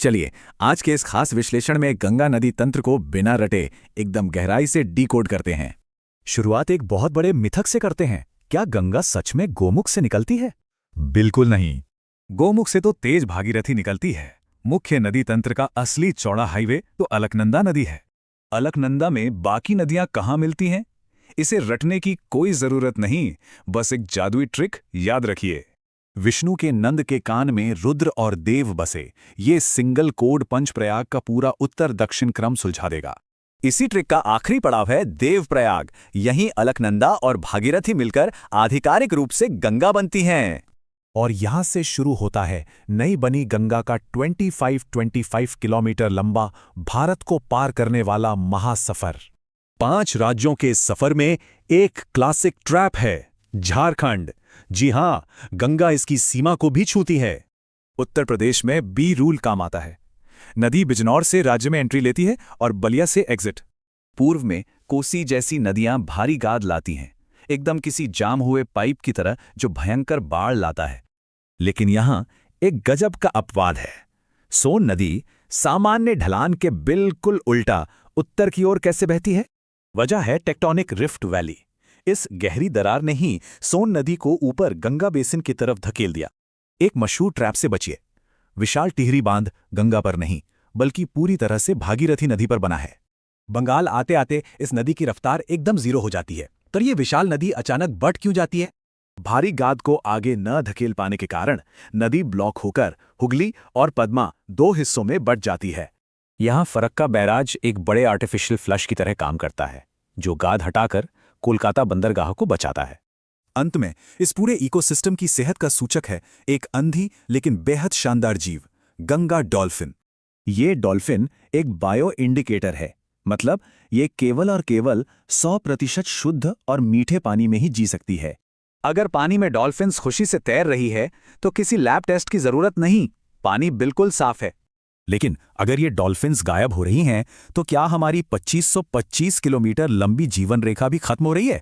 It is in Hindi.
चलिए, आज के इस खास विश्लेषण में गंगा नदी तंत्र को बिना रटे एकदम गहराई से डिकोड करते हैं। शुरुआत एक बहुत बड़े मिथक से करते हैं। क्या गंगा सच में गोमुख से निकलती है? बिल्कुल नहीं। गोमुख से तो तेज भागीरथी निकलती है। मुख्य नदी तंत्र का असली चौड़ा हाईवे तो अलकनंदा नदी है। अलकनंदा में बाकी नदियां कहाँ मिलती हैं? इसे रटने की कोई जरूरत नहीं, बस एक जादुई ट्रिक याद रखिए। विष्णु के नंद के कान में रुद्र और देव बसे। ये सिंगल कोड पंचप्रयाग का पूरा उत्तर दक्षिण क्रम सुलझा देगा। इसी ट्रिक का आखिरी पड़ाव है देवप्रयाग। यहीं अलकनंदा और भागीरथी मिलकर आधिकारिक रूप से गंगा बनती हैं। और यहां से शुरू होता है नई बनी गंगा का 25 किलोमीटर लंबा भारत को पार करने वाला महासफर। 5 राज्यों के सफर में एक क्लासिक ट्रैप है, झारखंड। जी हां, गंगा इसकी सीमा को भी छूती है। उत्तर प्रदेश में बी रूल काम आता है। नदी बिजनौर से राज्य में एंट्री लेती है और बलिया से एग्जिट। पूर्व में कोसी जैसी नदियां भारी गाद लाती हैं, एकदम किसी जाम हुए पाइप की तरह जो भयंकर बाढ़ लाता है। लेकिन यहां एक गजब का अपवाद है। सोन नदी सामान्य ढलान के बिल्कुल उल्टा उत्तर की ओर कैसे बहती है? वजह है टेक्टोनिक रिफ्ट वैली। इस गहरी दरार ने ही सोन नदी को ऊपर गंगा बेसिन की तरफ धकेल दिया। एक मशहूर ट्रैप से बचिए। विशाल टिहरी बांध गंगा पर नहीं, बल्कि पूरी तरह से भागीरथी नदी पर बना है। बंगाल आते आते इस नदी की रफ्तार एकदम जीरो हो जाती है। तो ये विशाल नदी अचानक बढ़ क्यों जाती है? भारी गाद को आगे न धकेल पाने के कारण नदी ब्लॉक होकर हुगली और पद्मा 2 हिस्सों में बंट जाती है। यहां फरक्का बैराज एक बड़े आर्टिफिशियल फ्लश की तरह काम करता है, जो गाद हटाकर कोलकाता बंदरगाह को बचाता है। अंत में इस पूरे इकोसिस्टम की सेहत का सूचक है एक अंधी लेकिन बेहद शानदार जीव, गंगा डॉल्फिन। ये डॉल्फिन एक बायो इंडिकेटर है, मतलब ये केवल और केवल 100% शुद्ध और मीठे पानी में ही जी सकती है। अगर पानी में डॉल्फिन्स खुशी से तैर रही है तो किसी लैब टेस्ट की जरूरत नहीं, पानी बिल्कुल साफ है। लेकिन अगर ये डॉल्फिन्स गायब हो रही हैं, तो क्या हमारी 2525 किलोमीटर लंबी जीवन रेखा भी खत्म हो रही है?